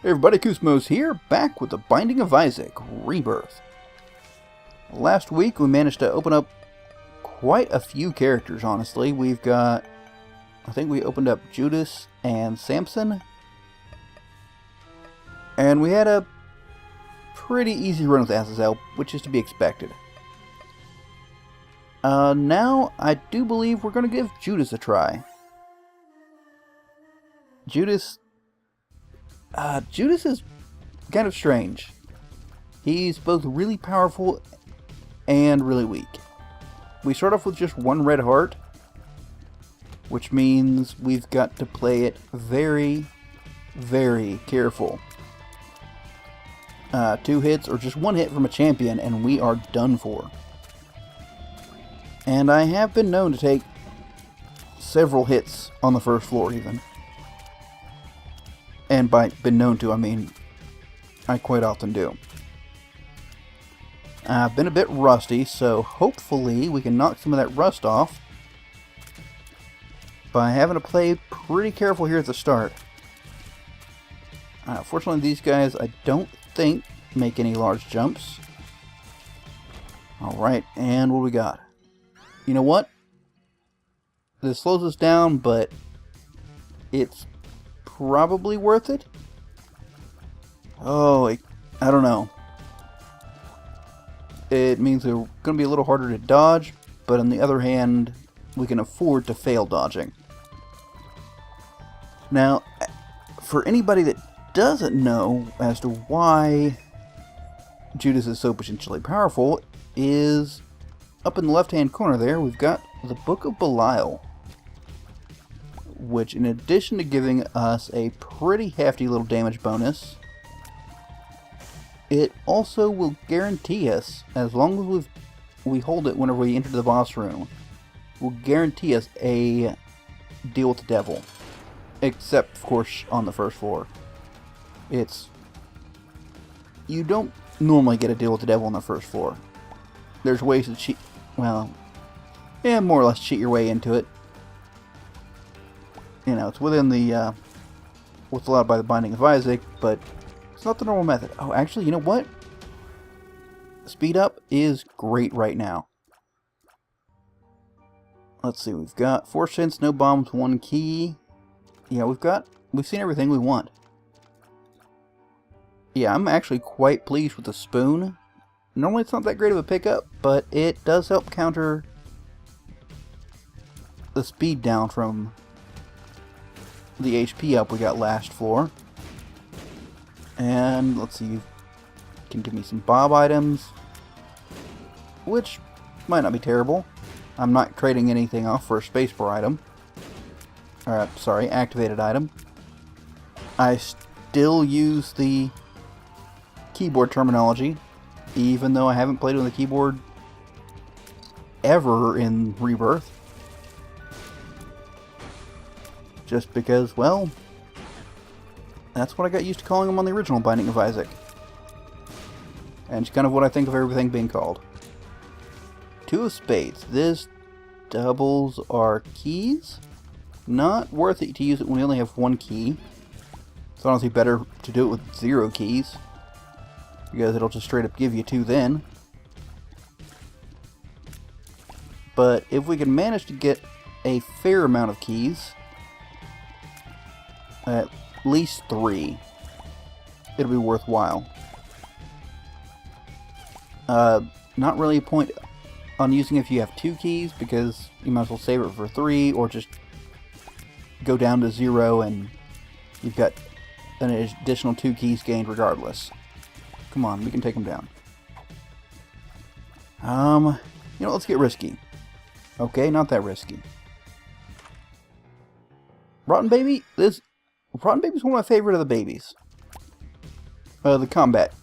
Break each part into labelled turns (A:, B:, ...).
A: Hey everybody, Koosemose here, back with the Binding of Isaac, Rebirth. Last week we managed to open up quite a few characters, honestly. We've got, I think we opened up Judas and Samson. And we had a pretty easy run with Azazel, which is to be expected. Now, I do believe we're going to give Judas a try. Judas is kind of strange. He's both really powerful and really weak. We start off with just one red heart, which means we've got to play it very, very careful. 2 hits or just 1 hit from a champion and we are done for. And I have been known to take several hits on the first floor even. And by been known to, I mean, I quite often do. I've been a bit rusty, so hopefully we can knock some of that rust off by having to play pretty careful here at the start. Fortunately, these guys, I don't think, make any large jumps. Alright, and what do we got? You know what? This slows us down, but it's probably worth it. Oh, I don't know. It means they're going to be a little harder to dodge, but on the other hand, we can afford to fail dodging. Now, for anybody that doesn't know as to why Judas is so potentially powerful, is up in the left-hand corner there, we've got the Book of Belial, which in addition to giving us a pretty hefty little damage bonus, it also will guarantee us, as long as we hold it whenever we enter the boss room, will guarantee us a deal with the devil. Except, of course, on the first floor. You don't normally get a deal with the devil on the first floor. There's ways to cheat, well, yeah, more or less cheat your way into it. You know, it's within the, what's allowed by the Binding of Isaac, but it's not the normal method. Oh, actually, you know what? Speed up is great right now. Let's see, we've got 4 cents, no bombs, 1 key. Yeah, we've seen everything we want. Yeah, I'm actually quite pleased with the spoon. Normally it's not that great of a pickup, but it does help counter the speed down from the HP up we got last floor. And let's see, you can give me some Bob items, which might not be terrible. I'm not trading anything off for a spacebar item. Sorry, activated item. I still use the keyboard terminology, even though I haven't played on the keyboard ever in Rebirth. Just because, well, that's what I got used to calling them on the original Binding of Isaac. And it's kind of what I think of everything being called. 2 of spades. This doubles our keys. Not worth it to use it when we only have 1 key. It's honestly better to do it with 0 keys, because it'll just straight up give you 2 then. But if we can manage to get a fair amount of keys, at least 3, it'll be worthwhile. Not really a point on using if you have 2 keys, because you might as well save it for 3, or just go down to 0 and you've got an additional 2 keys gained regardless. Come on, we can take them down. You know, let's get risky. Okay, not that risky. Rotten Baby? Rotten Baby's one of my favorite of the babies. The combat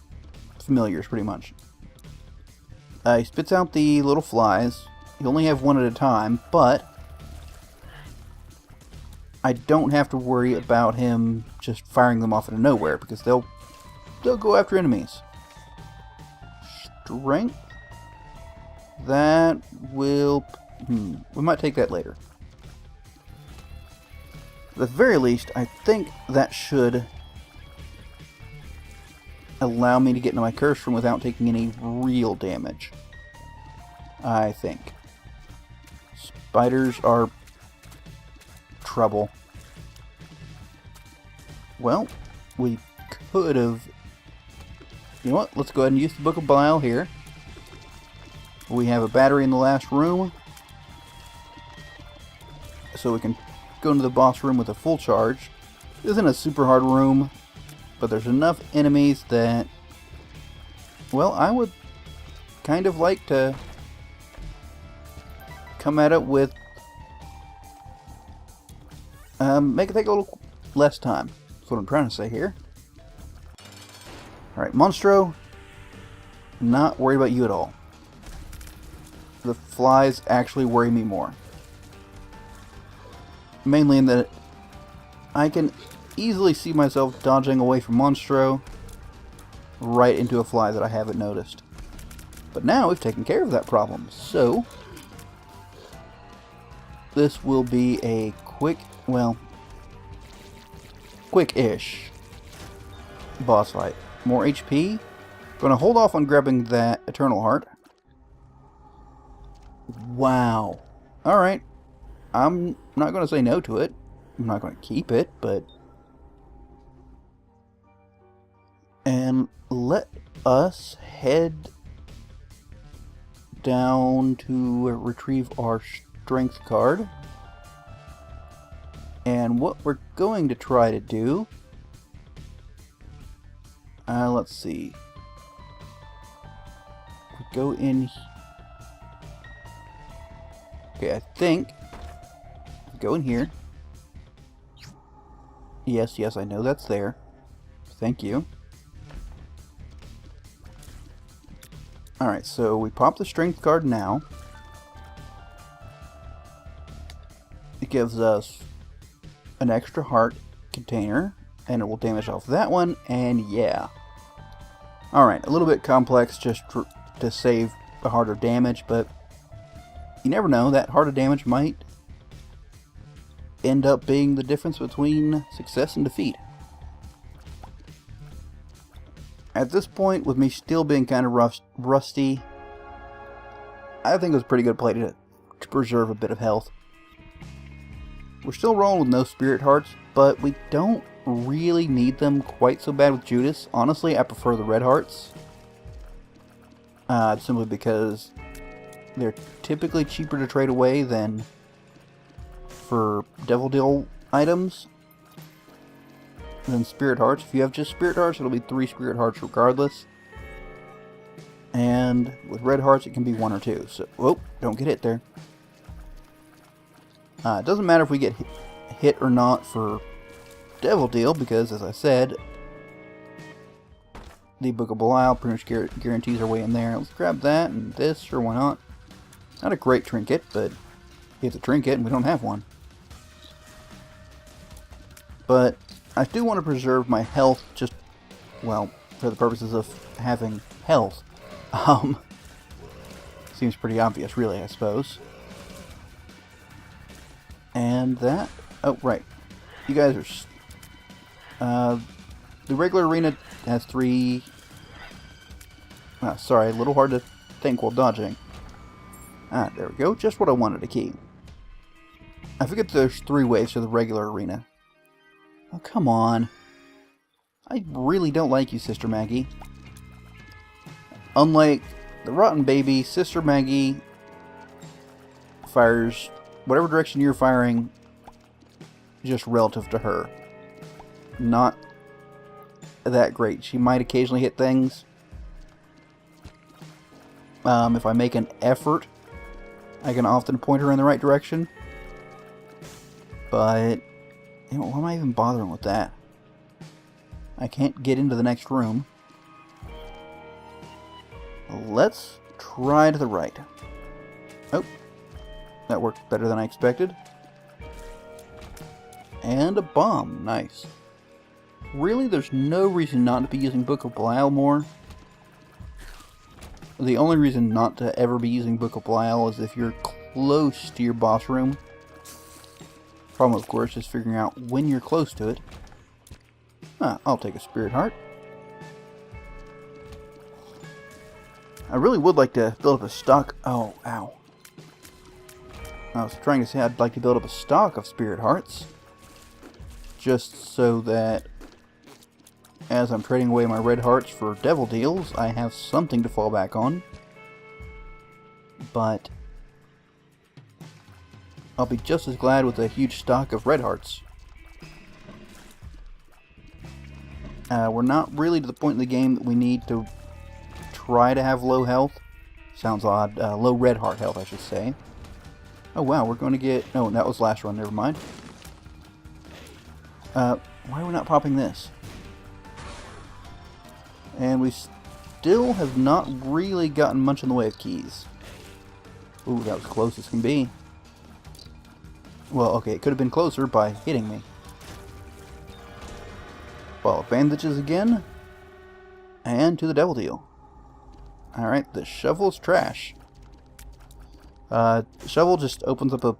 A: familiars, pretty much. He spits out the little flies. You only have 1 at a time, but I don't have to worry about him just firing them off out of nowhere, because they'll go after enemies. Strength? That will... we might take that later. At the very least, I think that should allow me to get into my curse room without taking any real damage. I think. Spiders are trouble. Well, we could have... You know what? Let's go ahead and use the Book of Belial here. We have a battery in the last room, so we can go into the boss room with a full charge. This isn't a super hard room, but there's enough enemies that, well, I would kind of like to come at it with, make it take a little less time. That's what I'm trying to say here. Alright, Monstro, not worried about you at all. The flies actually worry me more. Mainly in that I can easily see myself dodging away from Monstro right into a fly that I haven't noticed. But now we've taken care of that problem, so this will be a quick, well, quick-ish boss fight. More HP. Gonna hold off on grabbing that Eternal Heart. Wow. Alright. I'm not gonna say no to it. I'm not gonna keep it, but... And let us head down to retrieve our strength card. And what we're going to try to do... let's see. We go in... Okay, I think... Go in here. Yes, yes, I know that's there. Thank you. Alright, so we pop the strength card now. It gives us an extra heart container, and it will damage off that one, and yeah. Alright, a little bit complex just to save a heart of damage, but you never know, that heart of damage might end up being the difference between success and defeat. At this point, with me still being kind of rusty, I think it was a pretty good play to preserve a bit of health. We're still rolling with no spirit hearts, but we don't really need them quite so bad with Judas. Honestly, I prefer the red hearts. Simply because they're typically cheaper to trade away than for Devil Deal items than Spirit Hearts. If you have just Spirit Hearts, it'll be 3 Spirit Hearts regardless. And with Red Hearts, it can be 1 or 2. So, whoa, don't get hit there. It doesn't matter if we get hit or not for Devil Deal, because, as I said, the Book of Belial pretty much guarantees our way in there. Let's grab that and this, sure, why not? Not a great trinket, but it's a trinket and we don't have one. But I do want to preserve my health, just, well, for the purposes of having health. Seems pretty obvious, really, I suppose. And that... Oh, right. You guys are... the regular arena has 3... sorry, a little hard to think while dodging. There we go. Just what I wanted to keep. I forget there's 3 waves to the regular arena. Oh, come on. I really don't like you, Sister Maggie. Unlike the Rotten Baby, Sister Maggie fires whatever direction you're firing just relative to her. Not that great. She might occasionally hit things. If I make an effort, I can often point her in the right direction. But, you know, why am I even bothering with that? I can't get into the next room. Let's try to the right. Oh, that worked better than I expected. And a bomb. Nice. Really, there's no reason not to be using Book of Belial more. The only reason not to ever be using Book of Belial is if you're close to your boss room. Problem, of course, is figuring out when you're close to it. I'll take a Spirit Heart. I really would like to build up a stock. Oh, ow. I was trying to say I'd like to build up a stock of spirit hearts. Just so that as I'm trading away my red hearts for devil deals, I have something to fall back on. But I'll be just as glad with a huge stock of red hearts. We're not really to the point in the game that we need to try to have low health. Sounds odd. Low red heart health, I should say. Oh wow, we're going to get... Oh, that was last run, never mind. Why are we not popping this? And we still have not really gotten much in the way of keys. Ooh, that was close as can be. Well, okay, it could have been closer by hitting me. Well, bandages again. And to the devil deal. Alright, the shovel's trash. Shovel just opens up a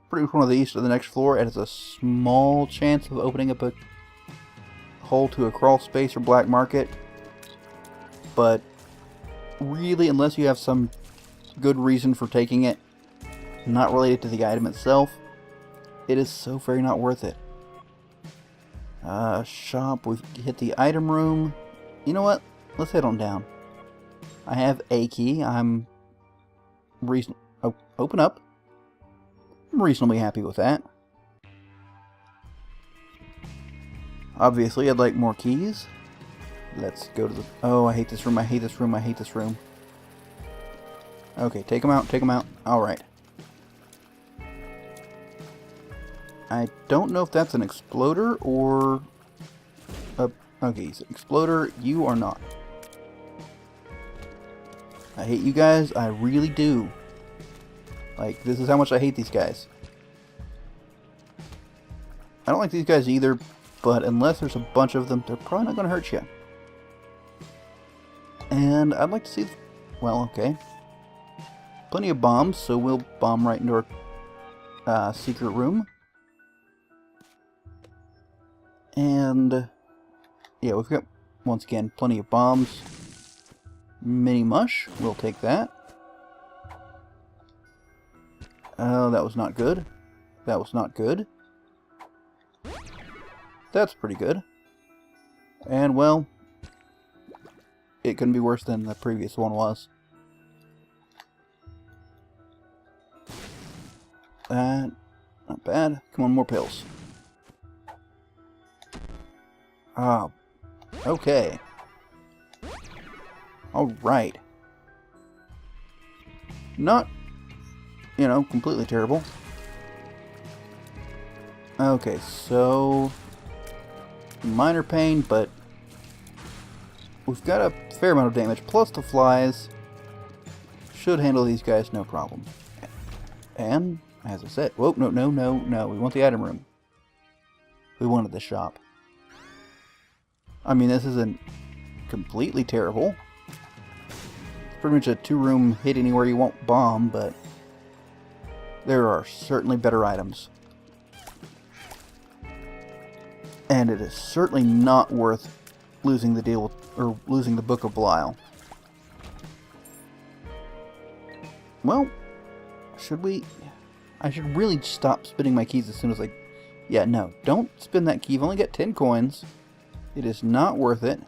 A: pretty much one of the east of the next floor. It has a small chance of opening up a hole to a crawl space or black market. But really, unless you have some good reason for taking it, not related to the item itself, it is so very not worth it. Shop, we've hit the item room. You know what? Let's head on down. I have a key. I'm open up. I'm reasonably happy with that. Obviously, I'd like more keys. Let's go to the... Oh, I hate this room, I hate this room, I hate this room. Okay, take them out, take them out. Alright. I don't know if that's an exploder or... Okay, he's an exploder. You are not. I hate you guys. I really do. Like, this is how much I hate these guys. I don't like these guys either, but unless there's a bunch of them, they're probably not going to hurt you. And I'd like to see... Well, okay. Plenty of bombs, so we'll bomb right into our secret room. And... yeah, we've got, once again, plenty of bombs. Mini mush, we'll take that. Oh, that was not good. That was not good. That's pretty good. And, well, it couldn't be worse than the previous one was. Not bad. Come on, more pills. Ah, okay. Alright. Not, you know, completely terrible. Okay, so... minor pain, but... we've got a fair amount of damage, plus the flies. Should handle these guys no problem. And, as I said... whoa, no, no, no, no. We want the item room. We wanted the shop. I mean, this isn't completely terrible. It's pretty much a two-room hit anywhere you want bomb, but there are certainly better items. And it is certainly not worth losing the deal with, or losing the Book of Belial. Well, should we... I should really stop spinning my keys as soon as I... yeah, no, don't spin that key. You've only got 10 coins. It is not worth it.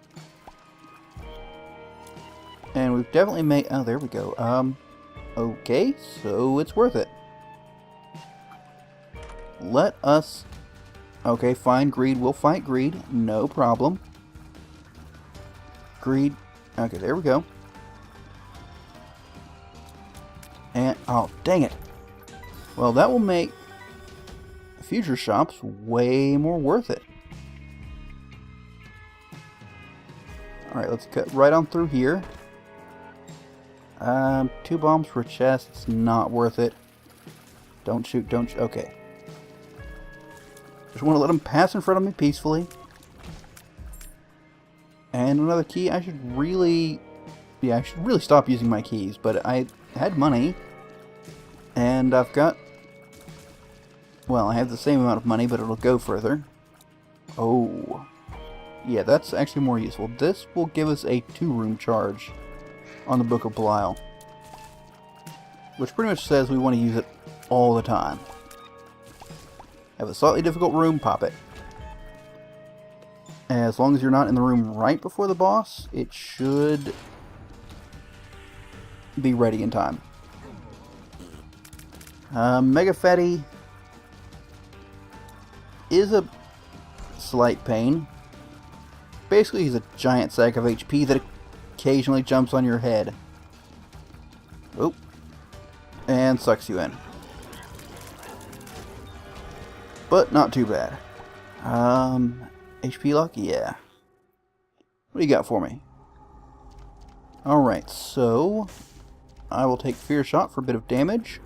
A: And we've definitely made... oh, there we go. Okay, so it's worth it. Let us... okay, fine, greed. We'll fight greed. No problem. Greed. Okay, there we go. And... oh, dang it. Well, that will make future shops way more worth it. Alright, let's cut right on through here. 2 bombs for a chest. It's not worth it. Don't shoot, don't shoot. Okay. Just want to let them pass in front of me peacefully. And another key. I should really... yeah, I should really stop using my keys. But I had money. And I've got... well, I have the same amount of money, but it'll go further. Oh... yeah, that's actually more useful. This will give us a 2-room charge. on the Book of Belial. Which pretty much says we want to use it all the time. Have a slightly difficult room, pop it. As long as you're not in the room right before the boss, it should be ready in time. Mega Fatty is a slight pain. Basically, he's a giant sack of HP that occasionally jumps on your head. Oop. And sucks you in. But not too bad. HP luck? Yeah. What do you got for me? Alright, so I will take Fear Shot for a bit of damage.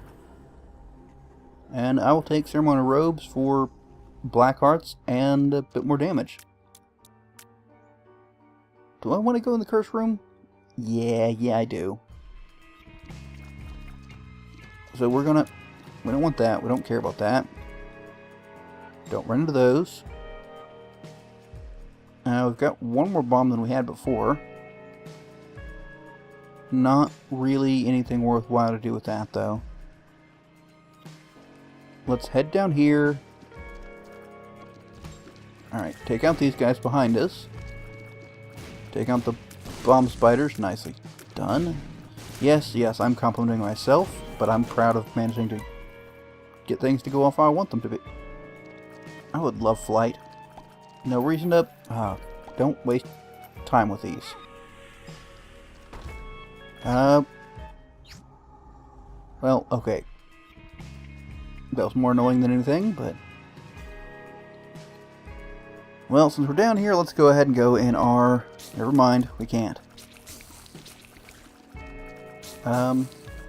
A: And I will take Ceremonial Robes for Black Hearts and a bit more damage. Do I want to go in the Curse Room? Yeah, I do. So we don't want that. We don't care about that. Don't run into those. Now we've got one more bomb than we had before. Not really anything worthwhile to do with that, though. Let's head down here. Alright, take out these guys behind us. Take out the bomb spiders. Nicely done. Yes, I'm complimenting myself, but I'm proud of managing to get things to go off how I want them to be. I would love flight. No reason to... don't waste time with these. Well, okay. That was more annoying than anything, but... Well, since we're down here, let's go ahead and go in our... Never mind, we can't. Yeah,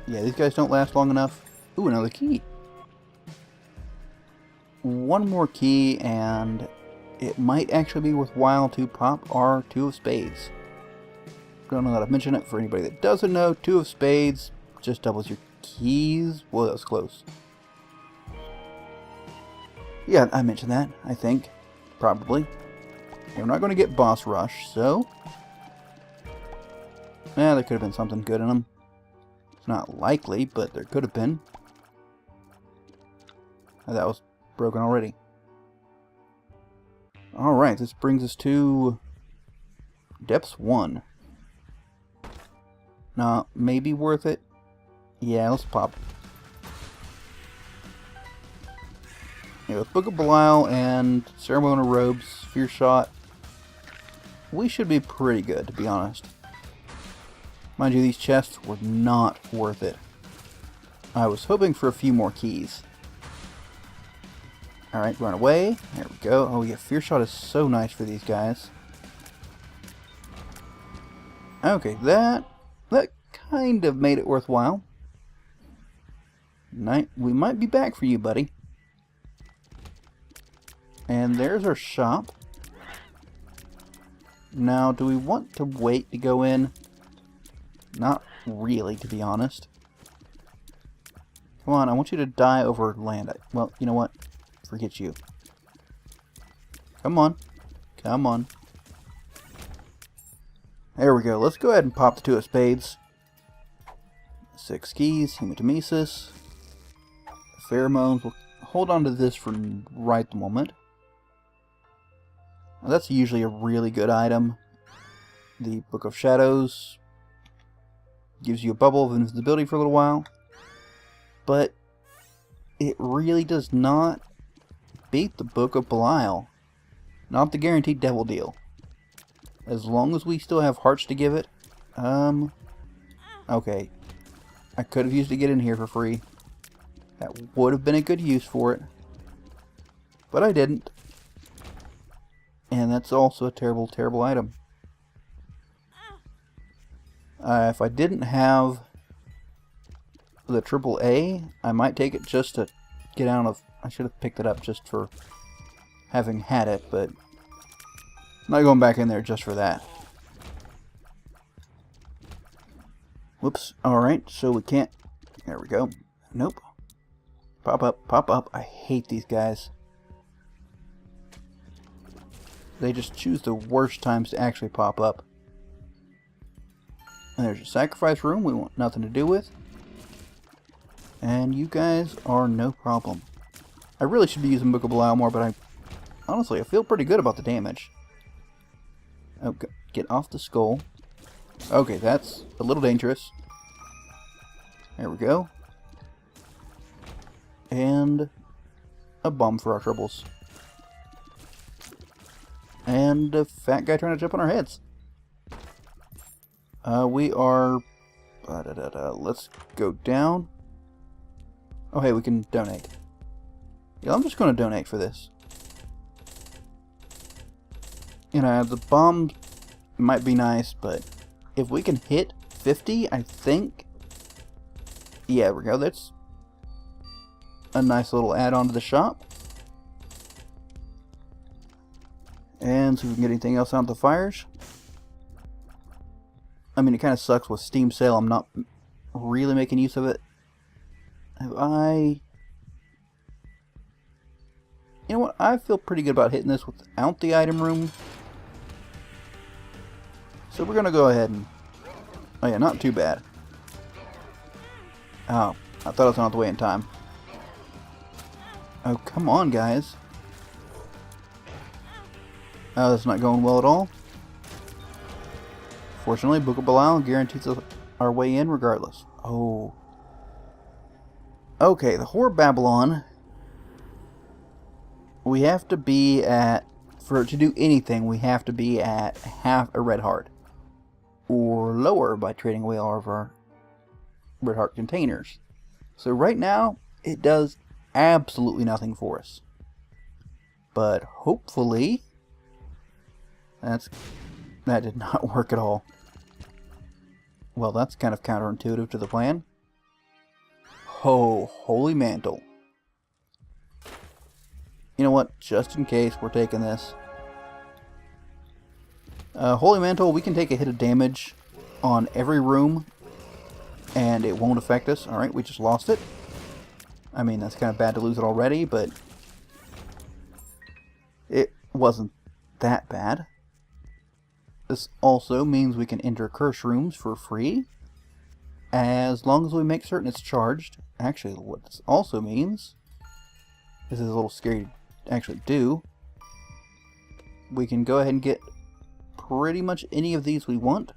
A: these guys don't last long enough. Ooh, another key. One more key, and it might actually be worthwhile to pop our Two of Spades. Don't know how to mention it for anybody that doesn't know. Two of Spades just doubles your keys. Whoa, that was close. Yeah, I mentioned that, I think. Probably. And we're not going to get Boss Rush, so... Yeah, there could have been something good in them. It's not likely, but there could have been. Oh, that was broken already. Alright, this brings us to... Depths 1. Now, maybe worth it? Yeah, let's pop. Yeah, with Book of Belial and Ceremonial Robes, Fear Shot, we should be pretty good, to be honest. Mind you, these chests were not worth it. I was hoping for a few more keys. Alright, run away. There we go. Oh yeah, Fear Shot is so nice for these guys. Okay, that kind of made it worthwhile. We might be back for you, buddy. And there's our shop. Now, do we want to wait to go in? Not really, to be honest. Come on, I want you to die over land. Well, you know what? Forget you. Come on. Come on. There we go. Let's go ahead and pop the Two of Spades. 6 keys, Hematemesis, Pheromones. We'll hold on to this for right the moment. Now, that's usually a really good item. The Book of Shadows gives you a bubble of invisibility for a little while. But it really does not beat the Book of Belial. Not the guaranteed devil deal. As long as we still have hearts to give it. Okay. I could have used to get in here for free. That would have been a good use for it. But I didn't. And that's also a terrible, terrible item. If I didn't have the AAA, I might take it just to get out of... I should have picked it up just for having had it, but I'm not going back in there just for that. Whoops. Alright, so we can't... There we go. Nope. Pop up, pop up. I hate these guys. They just choose the worst times to actually pop up. There's a sacrifice room we want nothing to do with. And you guys are no problem. I really should be using Book of Belial more, but honestly, I feel pretty good about the damage. Okay, get off the skull. Okay, that's a little dangerous. There we go. And a bomb for our troubles. And a fat guy trying to jump on our heads. We are... let's go down. Oh, hey, we can donate. Yeah, I'm just going to donate for this. You know, the bomb might be nice, but if we can hit 50, I think... Yeah, there we go. That's a nice little add-on to the shop. And see if we can get anything else out of the fires. I mean, it kind of sucks with Steam Sale. I'm not really making use of it. Have I... You know what? I feel pretty good about hitting this without the item room. So we're going to go ahead and... Oh yeah, not too bad. Oh, I thought I was on the way in time. Oh, come on, guys. Oh, that's not going well at all. Fortunately, Book of Belial guarantees us our way in regardless. Oh. Okay, the Whore of Babylon. We have to be at... To do anything, we have to be at half a red heart. Or lower by trading away all of our red heart containers. So right now, it does absolutely nothing for us. But hopefully... That did not work at all. Well, that's kind of counterintuitive to the plan. Oh, Holy Mantle. You know what? Just in case, we're taking this. Holy Mantle, we can take a hit of damage on every room, and it won't affect us. Alright, we just lost it. I mean, that's kind of bad to lose it already, but it wasn't that bad. This also means we can enter curse rooms for free, as long as we make certain it's charged. Actually, what this also means, this is a little scary to actually do, we can go ahead and get pretty much any of these we want.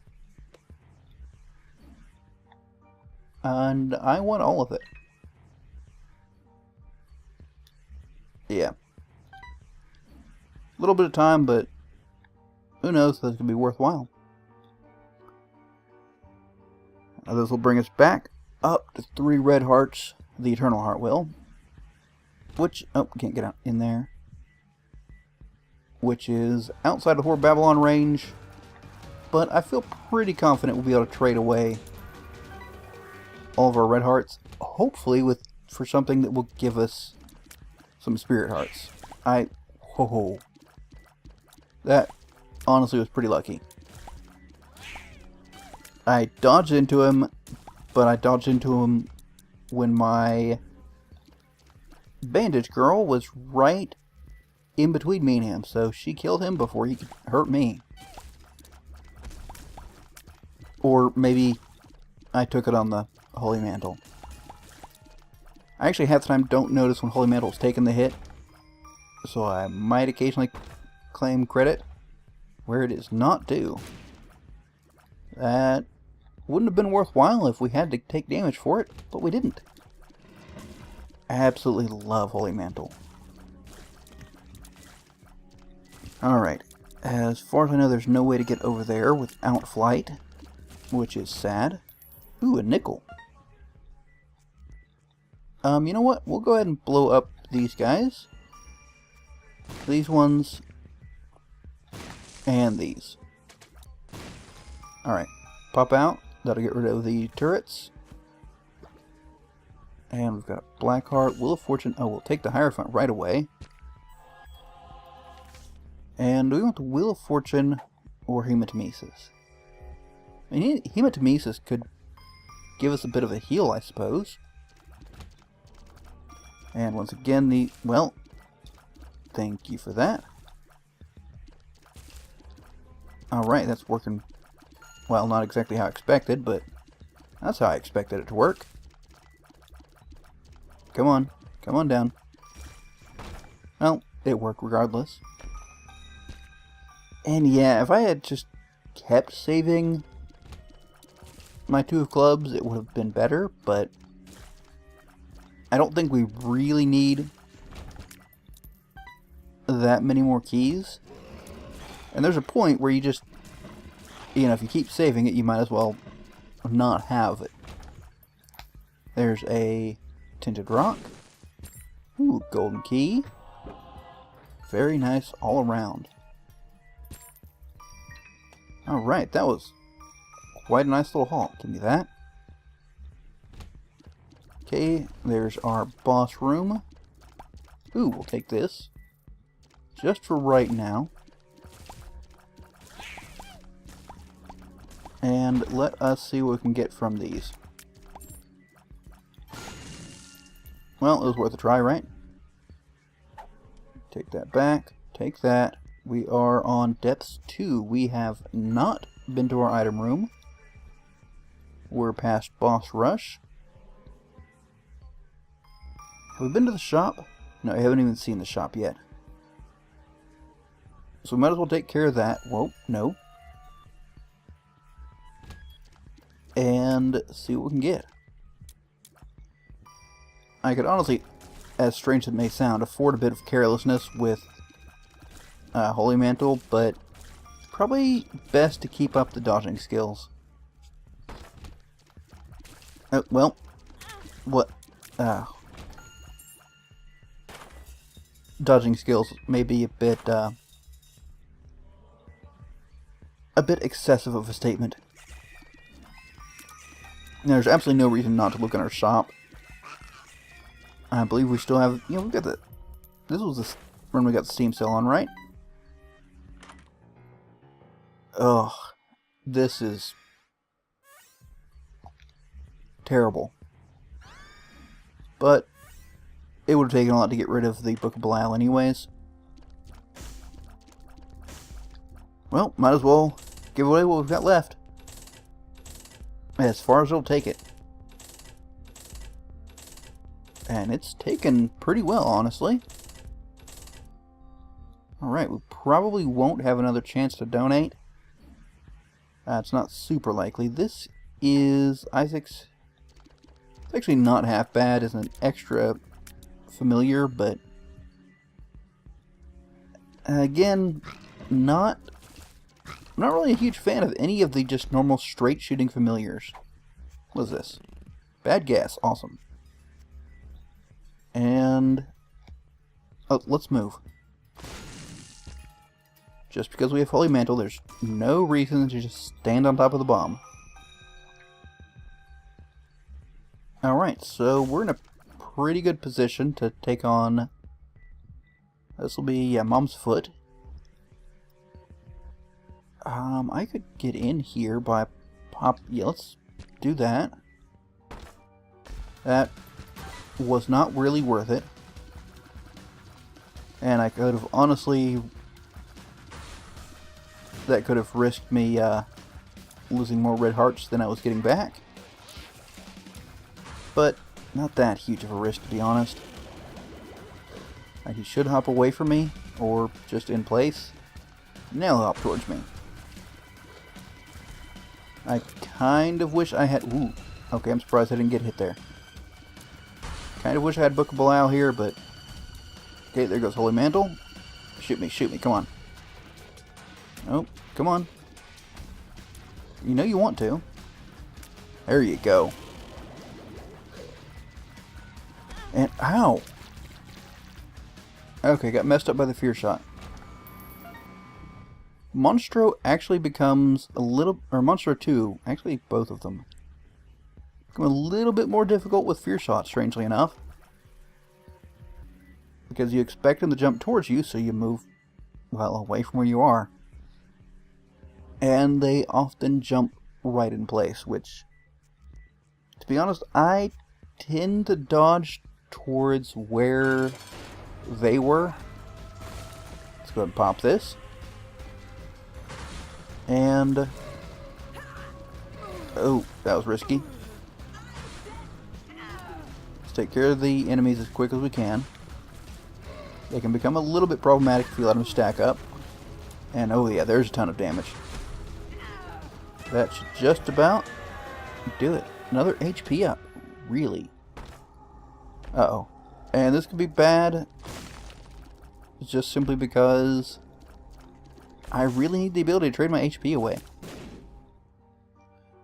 A: And I want all of it. Yeah. A little bit of time, but who knows, this could be worthwhile. Now this will bring us back up to 3 red hearts, the Eternal Heart will. Which, oh, can't get out in there. Which is outside the Whore of Babylon range. But I feel pretty confident we'll be able to trade away all of our red hearts. Hopefully for something that will give us some spirit hearts. That honestly was pretty lucky. I dodged into him, but I dodged into him when my bandage girl was right in between me and him, so she killed him before he could hurt me. Or maybe I took it on the Holy Mantle. I actually half the time don't notice when Holy Mantle is taking the hit, so I might occasionally claim credit where it is not due. That wouldn't have been worthwhile if we had to take damage for it, but we didn't. I absolutely love Holy Mantle. Alright, as far as I know, there's no way to get over there without flight, which is sad. Ooh, a nickel. You know what? We'll go ahead and blow up these guys. These ones. And these. Alright, pop out. That'll get rid of the turrets. And we've got a Blackheart, Wheel of Fortune. Oh, we'll take the Hierophant right away. And do we want the Wheel of Fortune or Hematemesis? I mean, Hematemesis could give us a bit of a heal, I suppose. And once again, well, thank you for that. Alright, that's working Well, not exactly how I expected, but that's how I expected it to work. Come on. Come on down. Well, it worked regardless. And yeah, if I had just kept saving my 2 of clubs, it would have been better, but I don't think we really need that many more keys. And there's a point where you just, you know, if you keep saving it, you might as well not have it. There's a tinted rock. Ooh, golden key. Very nice all around. Alright, that was quite a nice little haul. Give me that. Okay, there's our boss room. Ooh, we'll take this. Just for right now. And let us see what we can get from these. Well, it was worth a try, right? Take that back. Take that. We are on Depths 2. We have not been to our item room. We're past Boss Rush. Have we been to the shop? No, I haven't even seen the shop yet. So we might as well take care of that. Whoa, no. And see what we can get. I could honestly, as strange as it may sound, afford a bit of carelessness with Holy Mantle, but probably best to keep up the dodging skills. Well, what? Dodging skills may be a bit excessive of a statement. There's absolutely no reason not to look in our shop. I believe we still have, you know, we've got the, this was the run we got the Steam sale on, right? Ugh, this is terrible. But it would have taken a lot to get rid of the Book of Belial anyways. Well, might as well give away what we've got left. As far as it'll take it. And it's taken pretty well, honestly. Alright, we probably won't have another chance to donate. It's not super likely. This is Isaac's. It's actually not half bad as an extra familiar, but again, not really a huge fan of any of the just normal straight shooting familiars. What is this? Bad gas. Awesome. And oh, let's move. Just because we have Holy Mantle, there's no reason to just stand on top of the bomb. Alright, so we're in a pretty good position to take on... This will be Mom's Foot. I could get in here by pop... Yeah, let's do that. That was not really worth it. And I could have honestly... That could have risked me losing more red hearts than I was getting back. But not that huge of a risk, to be honest. Like, he should hop away from me, or just in place. Now he'll hop towards me. I kind of wish I had... Ooh. Okay, I'm surprised I didn't get hit there. Kind of wish I had Book of Belial here, but... Okay, there goes Holy Mantle. Shoot me, come on. Oh, come on. You know you want to. There you go. And, ow! Okay, got messed up by the fear shot. Monstro actually becomes a little... Or Monstro 2, actually both of them. Become a little bit more difficult with fear shot, strangely enough. Because you expect them to jump towards you, so you move, well, away from where you are. And they often jump right in place, which, to be honest, I tend to dodge towards where they were. Let's go ahead and pop this. And Oh, that was risky. Let's take care of the enemies as quick as we can. They can become a little bit problematic if you let them stack up. And oh yeah, there's a ton of damage. That should just about do it. Another HP up. Really? Uh-oh. And this could be bad. Just simply because I really need the ability to trade my HP away.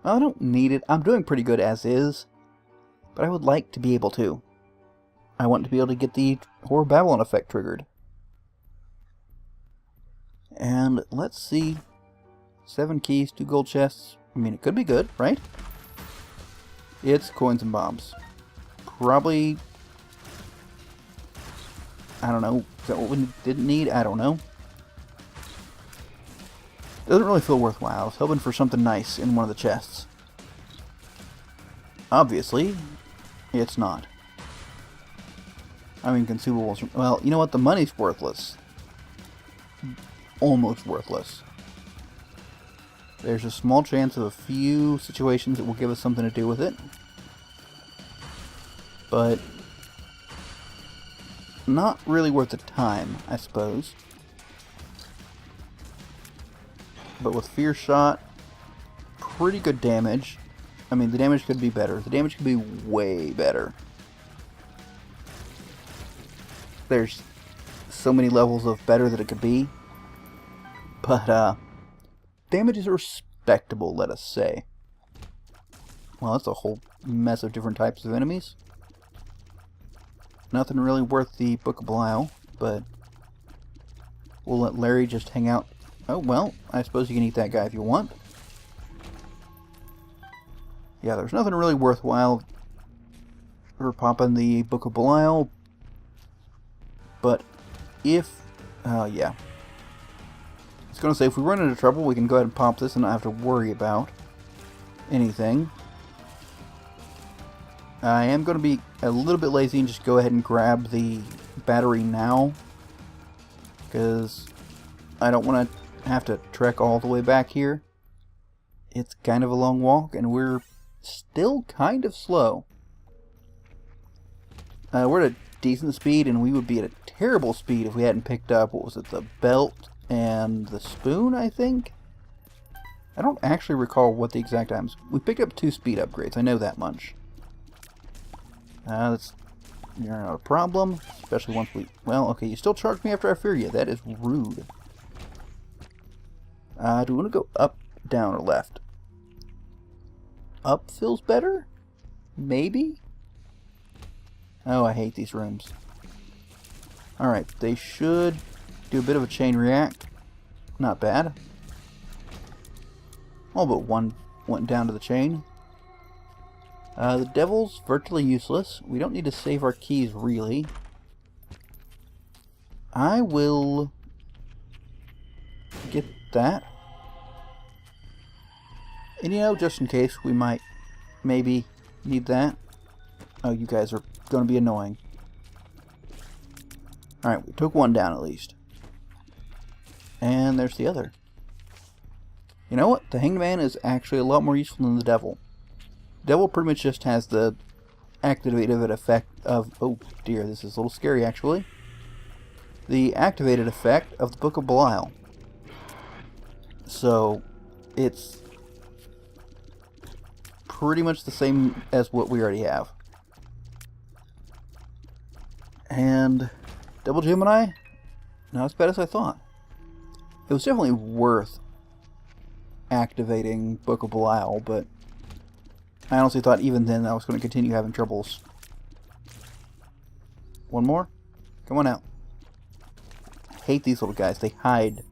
A: Well, I don't need it. I'm doing pretty good as is. But I would like to be able to. I want to be able to get the Horror Babylon effect triggered. And let's see. 7 keys, 2 gold chests. I mean, it could be good, right? It's coins and bombs. Probably... I don't know. Is that what we didn't need? I don't know. Doesn't really feel worthwhile. I was hoping for something nice in one of the chests. Obviously, it's not. I mean, consumables... Well, you know what? The money's worthless. Almost worthless. There's a small chance of a few situations that will give us something to do with it. But... not really worth the time, I suppose. But with Fear Shot, pretty good damage. I mean, the damage could be better. The damage could be way better. There's so many levels of better that it could be. But, damage is respectable, let us say. Well, that's a whole mess of different types of enemies. Nothing really worth the Book of Belial, but we'll let Larry just hang out. Oh, well, I suppose you can eat that guy if you want. Yeah, there's nothing really worthwhile for popping the Book of Belial, but if... yeah. I was going to say, if we run into trouble, we can go ahead and pop this and not have to worry about anything. I am going to be a little bit lazy and just go ahead and grab the battery now, because I don't want to have to trek all the way back here. It's kind of a long walk, and we're still kind of slow. We're at a decent speed, and we would be at a terrible speed if we hadn't picked up, what was it, the belt and the spoon, I think? I don't actually recall what the exact items... We picked up 2 speed upgrades, I know that much. That's not a problem, especially once we... Well, okay, you still charge me after I fear you. That is rude. Do we want to go up, down, or left? Up feels better? Maybe? Oh, I hate these rooms. Alright, they should do a bit of a chain react. Not bad. All but one went down to the chain. The devil's virtually useless. We don't need to save our keys, really. I will get that. And you know, just in case, we might maybe need that. Oh, you guys are going to be annoying. Alright, we took one down at least. And there's the other. You know what? The Hanged Man is actually a lot more useful than the devil. Devil pretty much just has the activated effect of... Oh dear, this is a little scary actually. The activated effect of the Book of Belial. So, it's pretty much the same as what we already have. And Double Gemini, not as bad as I thought. It was definitely worth activating Book of Belial, but I honestly thought even then I was going to continue having troubles. One more? Come on out. I hate these little guys. They hide.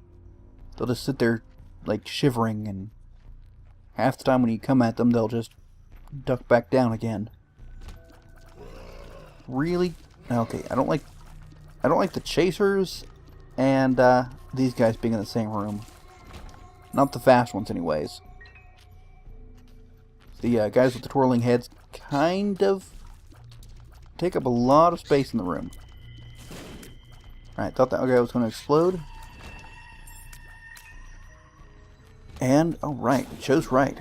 A: They'll just sit there like shivering, and half the time when you come at them they'll just duck back down again. Really? Okay, I don't like the chasers and these guys being in the same room. Not the fast ones anyways. The guys with the twirling heads kind of take up a lot of space in the room. Alright, thought that guy was going to explode. And, alright, we chose right.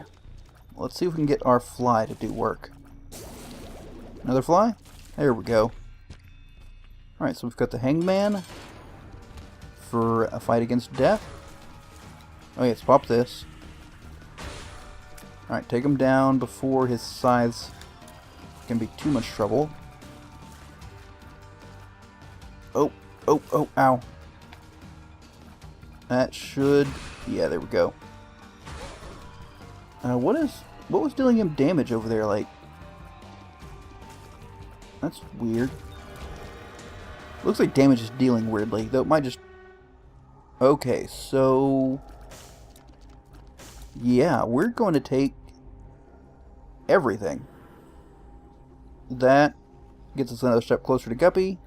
A: let's see if we can get our fly to do work. Another fly? There we go. Alright, so we've got the Hangman for a fight against death. Oh yeah, let's pop this. Alright, take him down before his scythes can be too much trouble. Oh, oh, oh, ow. That should... yeah, there we go. What was dealing him damage over there, like... that's weird. Looks like damage is dealing weirdly, though it might just... okay, so... yeah, we're going to take everything. That gets us another step closer to Guppy.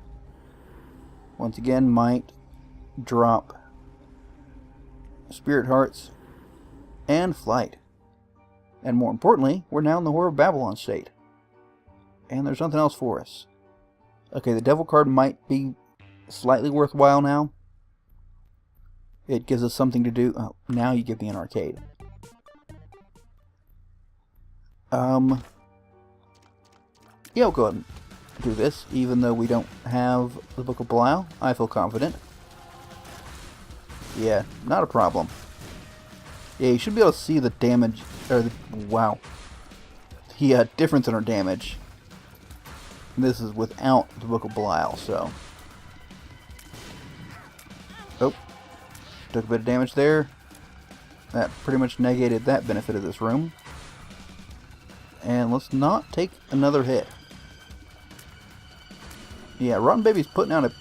A: Once again, might drop Spirit Hearts and Flight. And more importantly, we're now in the Whore of Babylon state. And there's nothing else for us. Okay, the Devil card might be slightly worthwhile now. It gives us something to do. Oh, now you give me an arcade. Yeah, we'll go ahead and do this, even though we don't have the Book of Belial. I feel confident. Yeah, not a problem. Yeah, you should be able to see the damage, or the, wow. The difference in our damage. This is without the Book of Belial, so. Oh, took a bit of damage there. That pretty much negated that benefit of this room. And let's not take another hit. Yeah, Rotten Baby's putting out a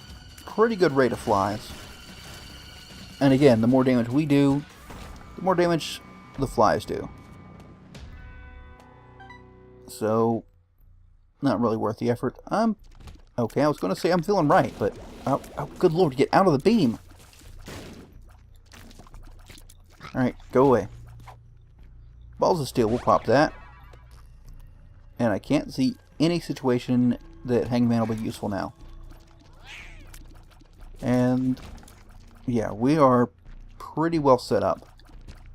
A: pretty good rate of flies. And again, the more damage we do, the more damage the flies do. So, not really worth the effort. Okay, I was going to say I'm feeling right, but... oh, good lord, get out of the beam! Alright, go away. Balls of Steel, we'll pop that. And I can't see any situation that Hangman will be useful now. And... yeah, we are pretty well set up.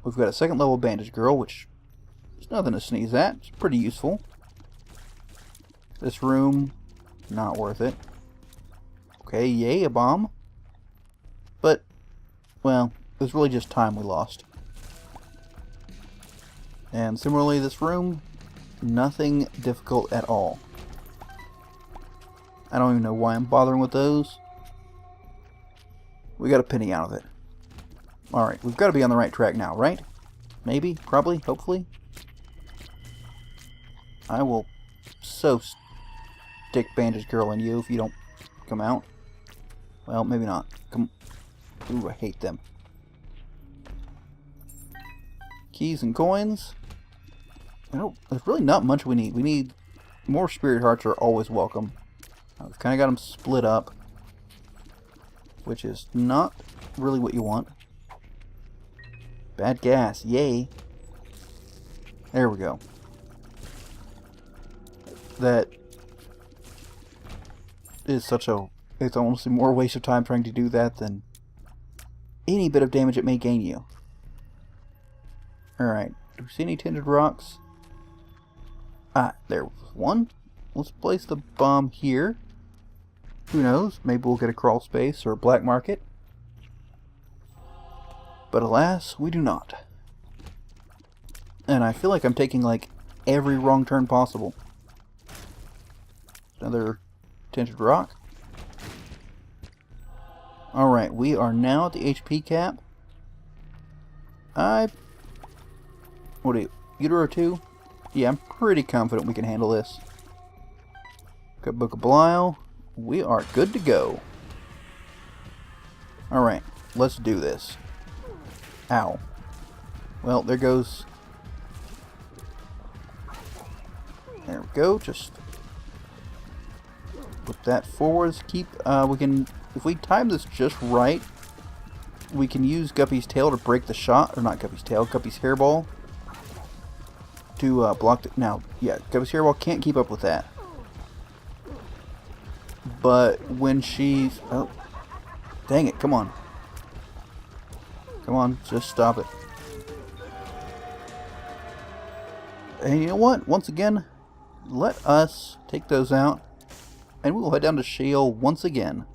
A: We've got a second level Bandage Girl, which is nothing to sneeze at. It's pretty useful. This room, not worth it. Okay, yay, a bomb. But, well, it was really just time we lost. And similarly, this room, nothing difficult at all. I don't even know why I'm bothering with those. We got a penny out of it. Alright, we've got to be on the right track now, right? Maybe, probably, hopefully. I will so stick Bandage Girl in you if you don't come out. Well, maybe not. Come. Ooh, I hate them. Keys and coins. There's really not much we need. We need more Spirit Hearts are always welcome. We've kind of got them split up, which is not really what you want. Bad gas, yay. There we go. That is such a... it's honestly more waste of time trying to do that than any bit of damage it may gain you. Alright, do we see any tinted rocks? Ah, there was one. Let's place the bomb here. Who knows, maybe we'll get a crawl space or a black market. But alas, we do not. And I feel like I'm taking like every wrong turn possible. Another tinted rock. Alright, we are now at the HP cap. What are you? Utero 2? Yeah, I'm pretty confident we can handle this. Got Book of Belial. We are good to go. Alright, let's do this. Ow. Well, there goes... there we go, just... put that forward. Keep, we can... if we time this just right, we can use Guppy's tail to break the shot. Or not Guppy's tail, Guppy's hairball. To block the... now, yeah, Guppy's hairball can't keep up with that. But when she's... oh, dang it, come on. Come on, just stop it. And you know what? Once again, let us take those out, and we will head down to Shale once again.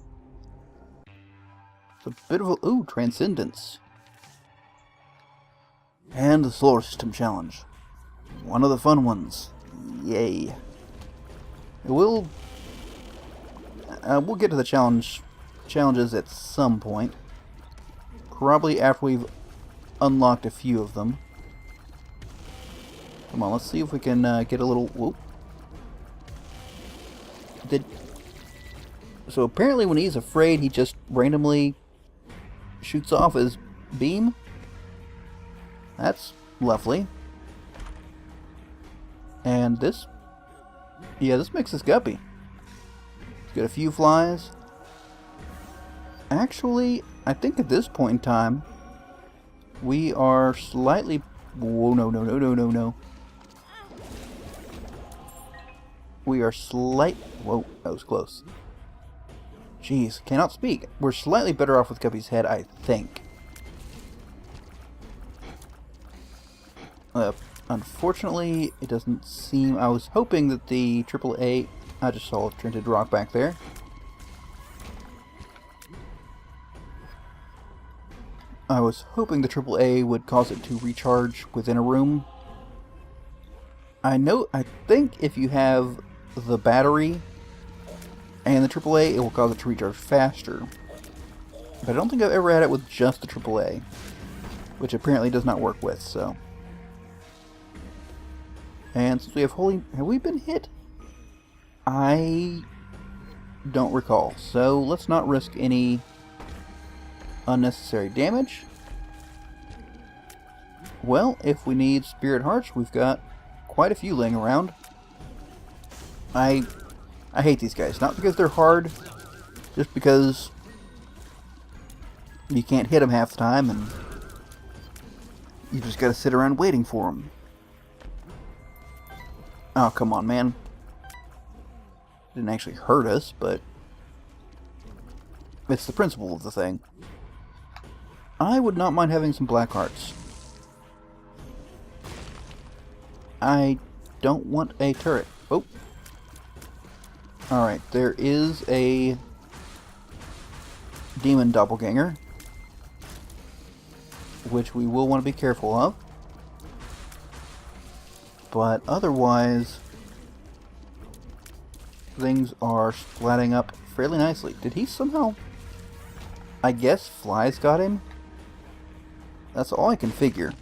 A: It's a bit of a... Ooh, Transcendence. And the Solar System Challenge. One of the fun ones. Yay. We'll get to the challenges at some point. Probably after we've unlocked a few of them. Come on, let's see if we can get a little... Whoop. So apparently when he's afraid, he just randomly shoots off his beam. That's lovely. And this... Yeah, this makes us guppy. Let's get a few flies. Actually, I think at this point in time, we are slightly... Whoa, no. We are Whoa, that was close. Jeez, cannot speak. We're slightly better off with Guppy's head, I think. Unfortunately, it doesn't seem... I was hoping that the AAA... I just saw a Trented Rock back there. I was hoping the AAA would cause it to recharge within a room. I think if you have the battery and the AAA, it will cause it to recharge faster. But I don't think I've ever had it with just the AAA, which apparently does not work with, so... And since we have holy... Have we been hit? I don't recall. So let's not risk any unnecessary damage. Well, if we need Spirit Hearts, we've got quite a few laying around. I hate these guys. Not because they're hard, just because you can't hit them half the time, and you just gotta sit around waiting for them. Oh, come on, man. Didn't actually hurt us, but it's the principle of the thing. I would not mind having some black hearts. I don't want a turret. Oh. Alright, there is a demon doppelganger, which we will want to be careful of. But otherwise, things are splatting up fairly nicely. Did he somehow... I guess flies got him? That's all I can figure.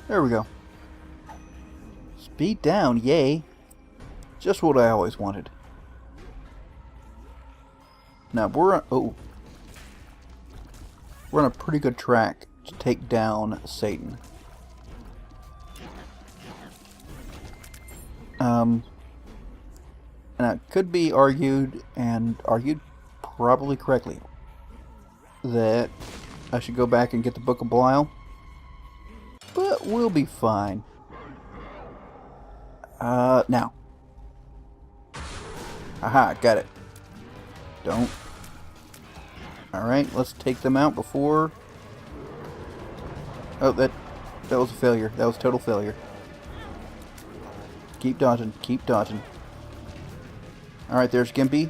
A: There we go. Speed down, yay. Just what I always wanted. Now, we're on a pretty good track to take down Satan. And it could be argued, and argued probably correctly, that I should go back and get the Book of Belial. But we'll be fine. Now. Aha, got it. Don't. Alright, let's take them out before... Oh, that was a failure. That was total failure. Keep dodging, keep dodging. Alright, there's Gimpy.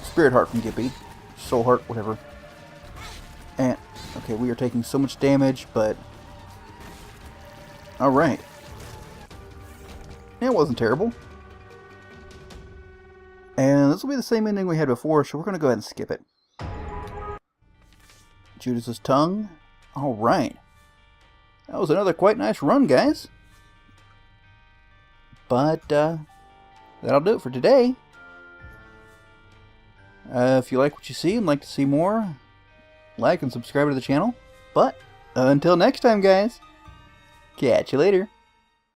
A: Spirit Heart from Gimpy. Soul Heart, whatever. And, okay, we are taking so much damage, but... Alright. It wasn't terrible. And this will be the same ending we had before, so we're going to go ahead and skip it. Judas's tongue. Alright. That was another quite nice run, guys. But, that'll do it for today. If you like what you see and like to see more, like and subscribe to the channel. But, until next time, guys. Catch you later.